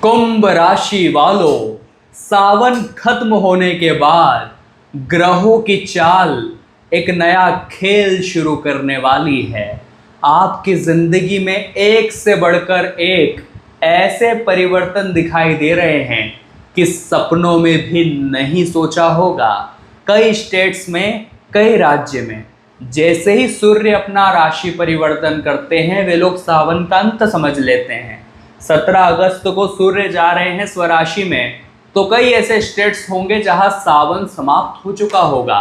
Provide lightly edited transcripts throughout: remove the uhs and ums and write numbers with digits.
कुंभ राशि वालों, सावन खत्म होने के बाद ग्रहों की चाल एक नया खेल शुरू करने वाली है। आपकी जिंदगी में एक से बढ़कर एक ऐसे परिवर्तन दिखाई दे रहे हैं कि सपनों में भी नहीं सोचा होगा। कई स्टेट्स में, कई राज्य में जैसे ही सूर्य अपना राशि परिवर्तन करते हैं, वे लोग सावन का अंत समझ लेते हैं। 17 अगस्त को सूर्य जा रहे हैं स्वराशि में, तो कई ऐसे स्टेट्स होंगे जहां सावन समाप्त हो चुका होगा,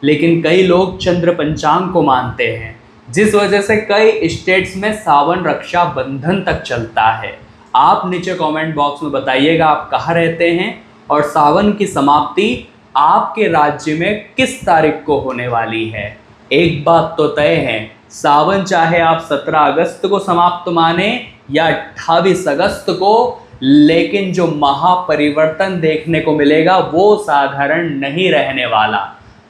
लेकिन कई लोग चंद्र पंचांग को मानते हैं, जिस वजह से कई स्टेट्स में सावन रक्षाबंधन तक चलता है। आप नीचे कमेंट बॉक्स में बताइएगा आप कहाँ रहते हैं और सावन की समाप्ति आपके राज्य में किस तारीख को होने वाली है। एक बात तो तय है, सावन चाहे आप 17 अगस्त को समाप्त माने या 28 अगस्त को, लेकिन जो महापरिवर्तन देखने को मिलेगा वो साधारण नहीं रहने वाला,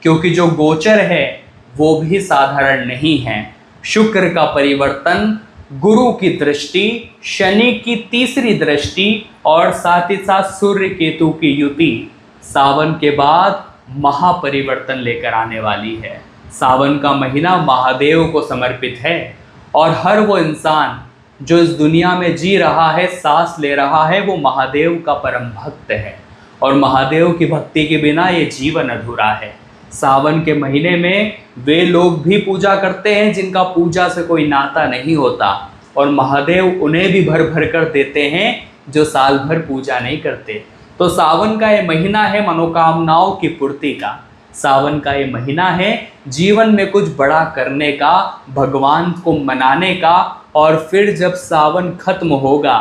क्योंकि जो गोचर है वो भी साधारण नहीं है। शुक्र का परिवर्तन, गुरु की दृष्टि, शनि की तीसरी दृष्टि और साथ ही साथ सूर्य केतु की युति सावन के बाद महापरिवर्तन लेकर आने वाली है। सावन का महीना महादेव को समर्पित है और हर वो इंसान जो इस दुनिया में जी रहा है, सांस ले रहा है, वो महादेव का परम भक्त है और महादेव की भक्ति के बिना ये जीवन अधूरा है। सावन के महीने में वे लोग भी पूजा करते हैं जिनका पूजा से कोई नाता नहीं होता, और महादेव उन्हें भी भर भर कर देते हैं जो साल भर पूजा नहीं करते। तो सावन का ये महीना है मनोकामनाओं की पूर्ति का। सावन का ये महीना है जीवन में कुछ बड़ा करने का, भगवान को मनाने का, और फिर जब सावन खत्म होगा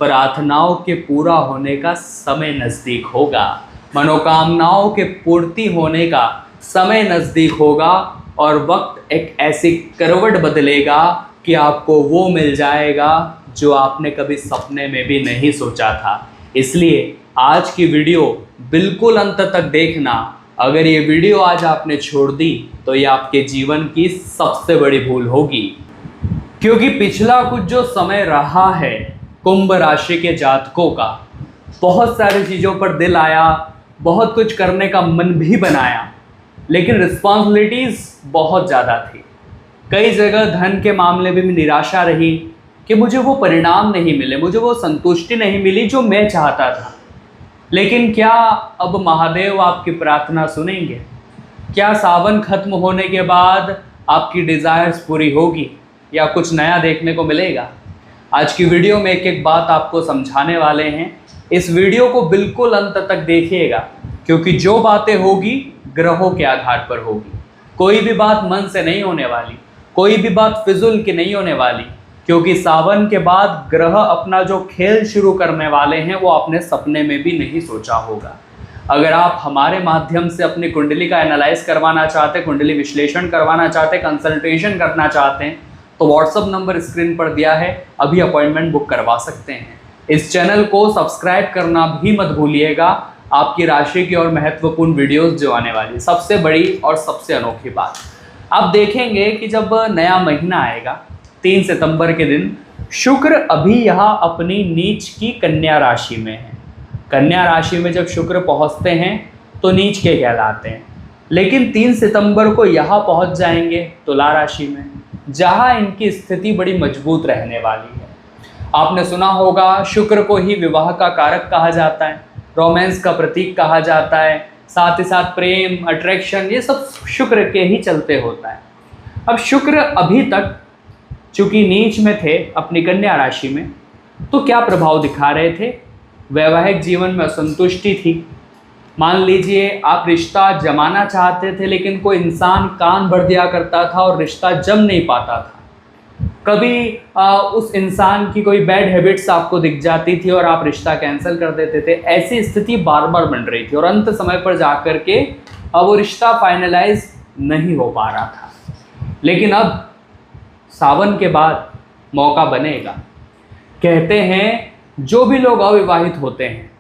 प्रार्थनाओं के पूरा होने का समय नज़दीक होगा, मनोकामनाओं के पूर्ति होने का समय नज़दीक होगा और वक्त एक ऐसी करवट बदलेगा कि आपको वो मिल जाएगा जो आपने कभी सपने में भी नहीं सोचा था। इसलिए आज की वीडियो बिल्कुल अंत तक देखना। अगर ये वीडियो आज आपने छोड़ दी तो ये आपके जीवन की सबसे बड़ी भूल होगी, क्योंकि पिछला कुछ जो समय रहा है कुंभ राशि के जातकों का, बहुत सारी चीज़ों पर दिल आया, बहुत कुछ करने का मन भी बनाया, लेकिन रिस्पॉन्सिबिलिटीज़ बहुत ज़्यादा थी। कई जगह धन के मामले में भी निराशा रही कि मुझे वो परिणाम नहीं मिले, मुझे वो संतुष्टि नहीं मिली जो मैं चाहता था। लेकिन क्या अब महादेव आपकी प्रार्थना सुनेंगे? क्या सावन खत्म होने के बाद आपकी डिज़ायर्स पूरी होगी या कुछ नया देखने को मिलेगा? आज की वीडियो में एक एक बात आपको समझाने वाले हैं। इस वीडियो को बिल्कुल अंत तक देखिएगा, क्योंकि जो बातें होगी ग्रहों के आधार पर होगी। कोई भी बात मन से नहीं होने वाली, कोई भी बात फिजूल की नहीं होने वाली, क्योंकि सावन के बाद ग्रह अपना जो खेल शुरू करने वाले हैं वो आपने सपने में भी नहीं सोचा होगा। अगर आप हमारे माध्यम से अपनी कुंडली का एनालाइज करवाना चाहते, कुंडली विश्लेषण करवाना चाहते, कंसल्टेशन करना चाहते हैं, तो व्हाट्सअप नंबर स्क्रीन पर दिया है, अभी अपॉइंटमेंट बुक करवा सकते हैं। इस चैनल को सब्सक्राइब करना भी मत भूलिएगा। आपकी राशि की और महत्वपूर्ण वीडियोस जो आने वाली, सबसे बड़ी और सबसे अनोखी बात आप देखेंगे कि जब नया महीना आएगा 3 सितंबर के दिन, शुक्र अभी यहाँ अपनी नीच की कन्या राशि में है। कन्या राशि में जब शुक्र पहुँचते हैं तो नीच के कहलाते हैं, लेकिन 3 सितंबर को यहाँ पहुँच जाएंगे तुला राशि में, जहाँ इनकी स्थिति बड़ी मजबूत रहने वाली है। आपने सुना होगा शुक्र को ही विवाह का कारक कहा जाता है, रोमांस का प्रतीक कहा जाता है, साथ ही साथ प्रेम, अट्रैक्शन, ये सब शुक्र के ही चलते होता है। अब शुक्र अभी तक चूंकि नीच में थे अपनी कन्या राशि में, तो क्या प्रभाव दिखा रहे थे? वैवाहिक जीवन में असंतुष्टि थी। मान लीजिए आप रिश्ता जमाना चाहते थे, लेकिन कोई इंसान कान भर दिया करता था और रिश्ता जम नहीं पाता था। कभी उस इंसान की कोई बैड हैबिट्स आपको दिख जाती थी और आप रिश्ता कैंसिल कर देते थे। ऐसी स्थिति बार बार बन रही थी और अंत समय पर जाकर के वो रिश्ता फाइनलाइज नहीं हो पा रहा था। लेकिन अब सावन के बाद मौका बनेगा। कहते हैं जो भी लोग अविवाहित होते हैं,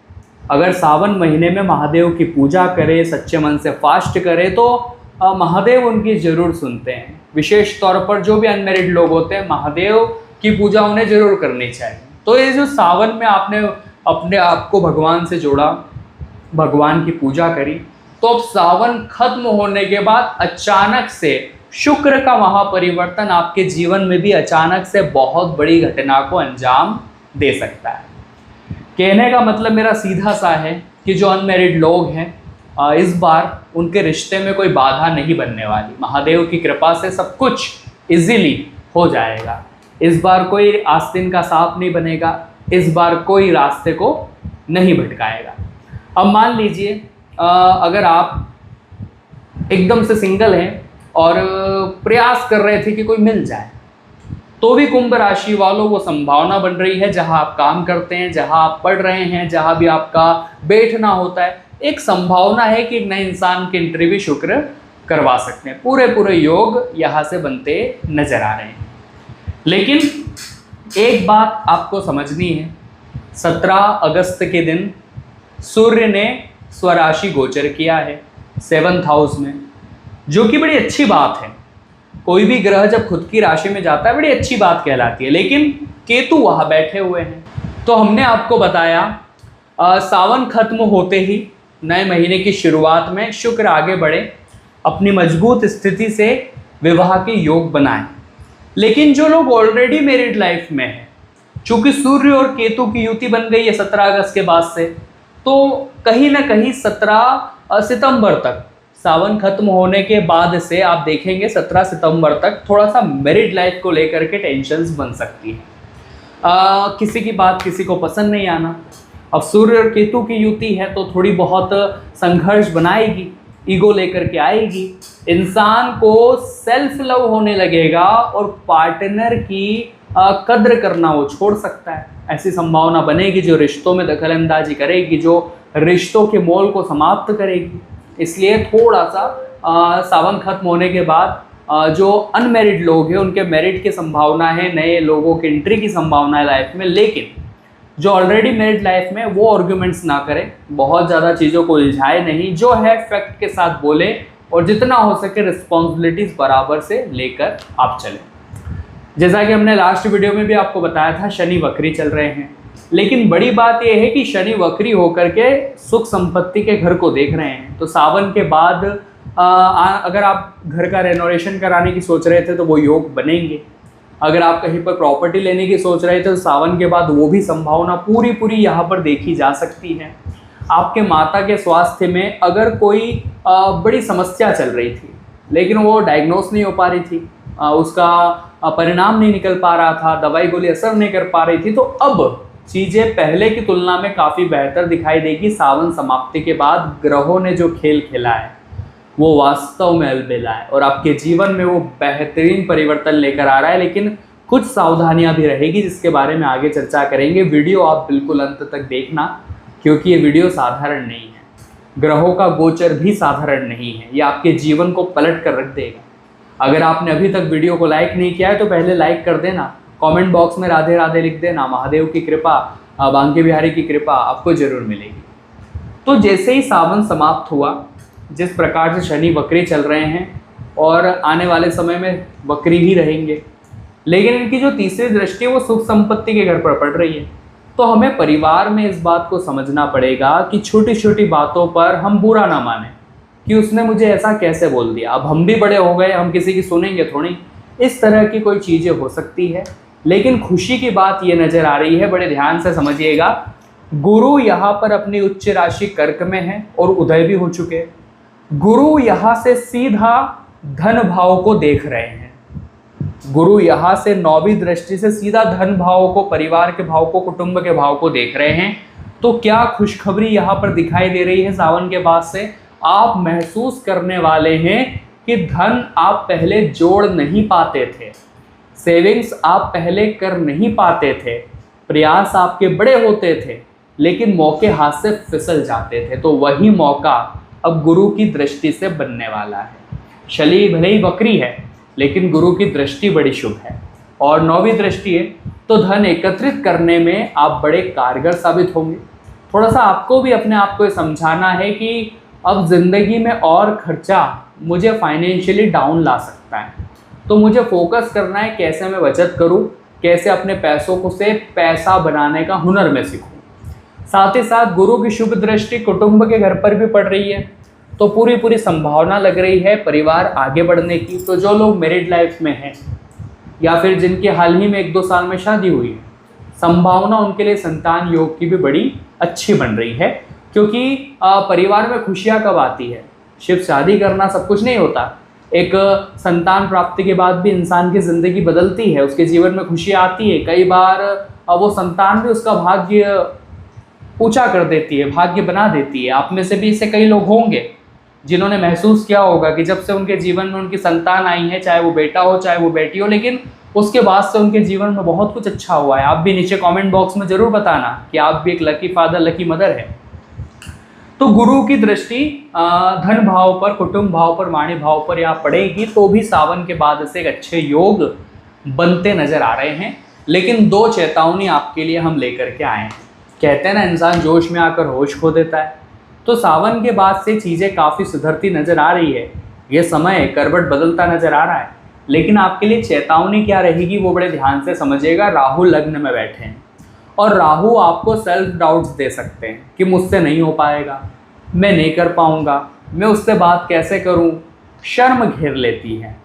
अगर सावन महीने में महादेव की पूजा करें, सच्चे मन से फास्ट करें, तो महादेव उनकी ज़रूर सुनते हैं। विशेष तौर पर जो भी अनमैरिड लोग होते हैं, महादेव की पूजा उन्हें ज़रूर करनी चाहिए। तो ये जो सावन में आपने अपने आप को भगवान से जोड़ा, भगवान की पूजा करी, तो अब सावन खत्म होने के बाद अचानक से शुक्र का महापरिवर्तन आपके जीवन में भी अचानक से बहुत बड़ी घटना को अंजाम दे सकता है। कहने का मतलब मेरा सीधा सा है कि जो अनमैरिड लोग हैं, इस बार उनके रिश्ते में कोई बाधा नहीं बनने वाली। महादेव की कृपा से सब कुछ इजीली हो जाएगा। इस बार कोई आस्तीन का सांप नहीं बनेगा, इस बार कोई रास्ते को नहीं भटकाएगा। अब मान लीजिए अगर आप एकदम से सिंगल हैं और प्रयास कर रहे थे कि कोई मिल जाए, तो भी कुंभ राशि वालों वो संभावना बन रही है, जहां आप काम करते हैं, जहां आप पढ़ रहे हैं, जहां भी आपका बैठना होता है, एक संभावना है कि एक नए इंसान की एंट्री भी शुक्र करवा सकते हैं। पूरे योग यहाँ से बनते नजर आ रहे हैं। लेकिन एक बात आपको समझनी है, 17 अगस्त के दिन सूर्य ने स्वराशि गोचर किया है 7th हाउस में, जो कि बड़ी अच्छी बात है। कोई भी ग्रह जब खुद की राशि में जाता है बड़ी अच्छी बात कहलाती है। लेकिन केतु वहाँ बैठे हुए हैं, तो हमने आपको बताया सावन खत्म होते ही नए महीने की शुरुआत में शुक्र आगे बढ़े, अपनी मजबूत स्थिति से विवाह के योग बनाएं। लेकिन जो लोग ऑलरेडी मैरिड लाइफ में हैं, चूंकि सूर्य और केतु की युति बन गई है 17 अगस्त के बाद से, तो कहीं ना कहीं 17 सितंबर तक, सावन खत्म होने के बाद से आप देखेंगे 17 सितंबर तक थोड़ा सा मैरिड लाइफ को लेकर के टेंशन्स बन सकती है। किसी की बात किसी को पसंद नहीं आना। अब सूर्य और केतु की युति है तो थोड़ी बहुत संघर्ष बनाएगी, ईगो लेकर के आएगी, इंसान को सेल्फ लव होने लगेगा और पार्टनर की कद्र करना वो छोड़ सकता है। ऐसी संभावना बनेगी जो रिश्तों में दखलंदाजी करेगी, जो रिश्तों के मोल को समाप्त करेगी। इसलिए थोड़ा सा सावन खत्म होने के बाद जो अनमैरिड लोग हैं उनके मैरिड की संभावना है, नए लोगों की एंट्री की संभावना है लाइफ में। लेकिन जो ऑलरेडी मैरिड लाइफ में वो आर्ग्यूमेंट्स ना करें, बहुत ज़्यादा चीज़ों को उलझाए नहीं, जो है फैक्ट के साथ बोले और जितना हो सके रिस्पॉन्सिबिलिटीज़ बराबर से लेकर आप चलें। जैसा कि हमने लास्ट वीडियो में भी आपको बताया था, शनि वक्री चल रहे हैं। लेकिन बड़ी बात यह है कि शनि वक्री होकर के सुख संपत्ति के घर को देख रहे हैं। तो सावन के बाद अगर आप घर का रेनोवेशन कराने की सोच रहे थे तो वो योग बनेंगे। अगर आप कहीं पर प्रॉपर्टी लेने की सोच रहे थे तो सावन के बाद वो भी संभावना पूरी यहाँ पर देखी जा सकती है। आपके माता के स्वास्थ्य में अगर कोई बड़ी समस्या चल रही थी लेकिन वो डायग्नोस नहीं हो पा रही थी, उसका परिणाम नहीं निकल पा रहा था, दवाई गोली असर नहीं कर पा रही थी, तो अब चीज़ें पहले की तुलना में काफ़ी बेहतर दिखाई देगी। सावन समाप्ति के बाद ग्रहों ने जो खेल खेला है वो वास्तव में अलबेला है और आपके जीवन में वो बेहतरीन परिवर्तन लेकर आ रहा है। लेकिन कुछ सावधानियां भी रहेगी जिसके बारे में आगे चर्चा करेंगे। वीडियो आप बिल्कुल अंत तक देखना, क्योंकि ये वीडियो साधारण नहीं है। ग्रहों का गोचर भी साधारण नहीं है, ये आपके जीवन को पलट कर रख देगा। अगर आपने अभी तक वीडियो को लाइक नहीं किया है तो पहले लाइक कर देना, कमेंट बॉक्स में राधे राधे लिख देना। महादेव की कृपा, बांके बिहारी की कृपा आपको जरूर मिलेगी। तो जैसे ही सावन समाप्त हुआ, जिस प्रकार से शनि वक्री चल रहे हैं और आने वाले समय में वक्री ही रहेंगे, लेकिन इनकी जो तीसरी दृष्टि है वो सुख संपत्ति के घर पर पड़ रही है। तो हमें परिवार में इस बात को समझना पड़ेगा कि छोटी छोटी बातों पर हम बुरा ना माने कि उसने मुझे ऐसा कैसे बोल दिया, अब हम भी बड़े हो गए, हम किसी की सुनेंगे थोड़ी। इस तरह की कोई चीज़ें हो सकती है। लेकिन खुशी की बात ये नज़र आ रही है, बड़े ध्यान से समझिएगा। गुरु यहाँ पर अपनी उच्च राशि कर्क में है और उदय भी हो चुके हैं। गुरु यहाँ से सीधा धन भाव को देख रहे हैं। गुरु यहाँ से 9वीं दृष्टि से सीधा धन भाव को, परिवार के भाव को, कुटुंब के भाव को देख रहे हैं। तो क्या खुशखबरी यहाँ पर दिखाई दे रही है सावन के बाद से? आप महसूस करने वाले हैं कि धन आप पहले जोड़ नहीं पाते थे, सेविंग्स आप पहले कर नहीं पाते थे, प्रयास आपके बड़े होते थे लेकिन मौके हाथ से फिसल जाते थे। तो वही मौका अब गुरु की दृष्टि से बनने वाला है। शनि भले ही वक्री है लेकिन गुरु की दृष्टि बड़ी शुभ है और 9वीं दृष्टि है, तो धन एकत्रित करने में आप बड़े कारगर साबित होंगे। थोड़ा सा आपको भी अपने आप को समझाना है कि अब ज़िंदगी में और खर्चा मुझे फाइनेंशियली डाउन ला सकता है, तो मुझे फोकस करना है कैसे मैं बचत करूं, कैसे अपने पैसों को से पैसा बनाने का हुनर में सीखूं। साथ ही साथ गुरु की शुभ दृष्टि कुटुंब के घर पर भी पड़ रही है, तो पूरी पूरी संभावना लग रही है परिवार आगे बढ़ने की। तो जो लोग मैरिड लाइफ में हैं या फिर जिनके हाल ही में 1-2 साल में शादी हुई है, संभावना उनके लिए संतान योग की भी बड़ी अच्छी बन रही है। क्योंकि परिवार में खुशियाँ कब आती है, सिर्फ शादी करना सब कुछ नहीं होता। एक संतान प्राप्ति के बाद भी इंसान की ज़िंदगी बदलती है, उसके जीवन में खुशी आती है। कई बार वो संतान भी उसका भाग्य ऊंचा कर देती है, भाग्य बना देती है। आप में से भी ऐसे कई लोग होंगे जिन्होंने महसूस किया होगा कि जब से उनके जीवन में उनकी संतान आई है, चाहे वो बेटा हो चाहे वो बेटी हो, लेकिन उसके बाद से उनके जीवन में बहुत कुछ अच्छा हुआ है। आप भी नीचे कमेंट बॉक्स में ज़रूर बताना कि आप भी एक लकी फादर लकी मदर है। तो गुरु की दृष्टि धन भाव पर, कुटुंब भाव पर, वाणी भाव पर यहाँ पड़ेगी, तो भी सावन के बाद से एक अच्छे योग बनते नजर आ रहे हैं। लेकिन 2 चेतावनी आपके लिए हम लेकर के आए हैं। कहते हैं ना, इंसान जोश में आकर होश खो देता है। तो सावन के बाद से चीज़ें काफ़ी सुधरती नजर आ रही है, ये समय करवट बदलता नजर आ रहा है। लेकिन आपके लिए चेतावनी क्या रहेगी वो बड़े ध्यान से समझिएगा। राहु लग्न में बैठे हैं और राहु आपको सेल्फ डाउट्स दे सकते हैं कि मुझसे नहीं हो पाएगा, मैं नहीं कर पाऊंगा, मैं उससे बात कैसे करूं। शर्म घेर लेती है,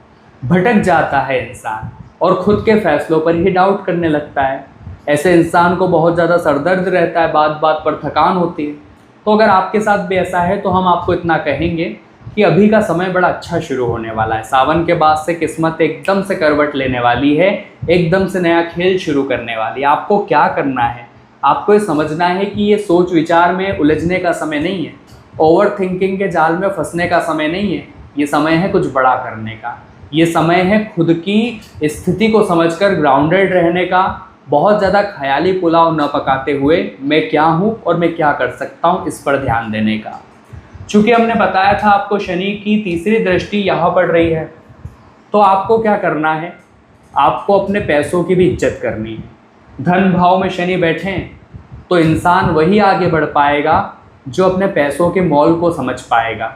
भटक जाता है इंसान और खुद के फैसलों पर ही डाउट करने लगता है। ऐसे इंसान को बहुत ज़्यादा सरदर्द रहता है, बात बात पर थकान होती है। तो अगर आपके साथ भी ऐसा है तो हम आपको इतना कहेंगे कि अभी का समय बड़ा अच्छा शुरू होने वाला है। सावन के बाद से किस्मत एकदम से करवट लेने वाली है, एकदम से नया खेल शुरू करने वाली है। आपको क्या करना है, आपको ये समझना है कि ये सोच विचार में उलझने का समय नहीं है, ओवर थिंकिंग के जाल में फंसने का समय नहीं है। ये समय है कुछ बड़ा करने का, ये समय है खुद की स्थिति को समझकर ग्राउंडेड रहने का। बहुत ज़्यादा ख्याली पुलाव न पकाते हुए मैं क्या हूँ और मैं क्या कर सकता हूँ इस पर ध्यान देने का। चूँकि हमने बताया था आपको शनि की तीसरी दृष्टि यहाँ पड़ रही है, तो आपको क्या करना है, आपको अपने पैसों की भी इज्जत करनी है। धन भाव में शनि बैठे तो इंसान वही आगे बढ़ पाएगा जो अपने पैसों के मोल को समझ पाएगा।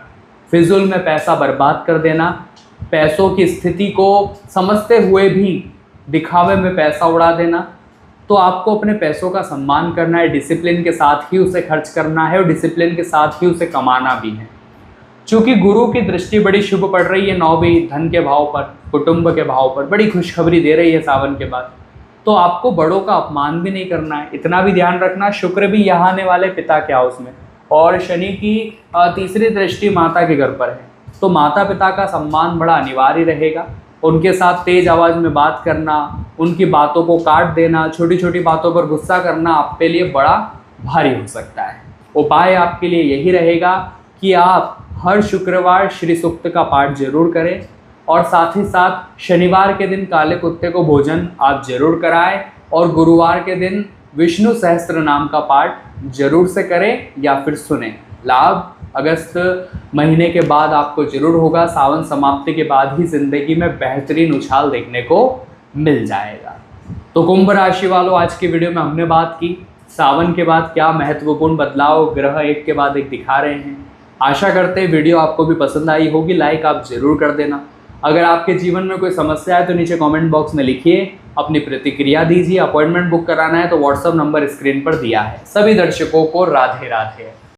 फिजूल में पैसा बर्बाद कर देना, पैसों की स्थिति को समझते हुए भी दिखावे में पैसा उड़ा देना, तो आपको अपने पैसों का सम्मान करना है, डिसिप्लिन के साथ ही उसे खर्च करना है और डिसिप्लिन के साथ ही उसे कमाना भी है। चूँकि गुरु की दृष्टि बड़ी शुभ पड़ रही है 9वीं, धन के भाव पर, कुटुंब के भाव पर बड़ी खुशखबरी दे रही है सावन के बाद, तो आपको बड़ों का अपमान भी नहीं करना है। इतना भी ध्यान रखना, शुक्र भी यहाँ आने वाले पिता के हाउस में, और शनि की तीसरी दृष्टि माता के घर पर है, तो माता पिता का सम्मान बड़ा अनिवार्य रहेगा। उनके साथ तेज आवाज़ में बात करना, उनकी बातों को काट देना, छोटी छोटी बातों पर गुस्सा करना आपके लिए बड़ा भारी हो सकता है। उपाय आपके लिए यही रहेगा कि आप हर शुक्रवार श्री सूक्त का पाठ जरूर करें, और साथ ही साथ शनिवार के दिन काले कुत्ते को भोजन आप जरूर कराएं, और गुरुवार के दिन विष्णु सहस्त्र नाम का पाठ जरूर से करें या फिर सुने। लाभ अगस्त महीने के बाद आपको जरूर होगा। सावन समाप्ति के बाद ही जिंदगी में बेहतरीन उछाल देखने को मिल जाएगा। तो कुंभ राशि वालों, आज की वीडियो में हमने बात की सावन के बाद क्या महत्वपूर्ण बदलाव ग्रह एक के बाद एक दिखा रहे हैं। आशा करते हैं वीडियो आपको भी पसंद आई होगी, लाइक आप ज़रूर कर देना। अगर आपके जीवन में कोई समस्या है तो नीचे कमेंट बॉक्स में लिखिए, अपनी प्रतिक्रिया दीजिए। अपॉइंटमेंट बुक कराना है तो व्हाट्सएप नंबर स्क्रीन पर दिया है। सभी दर्शकों को राधे राधे।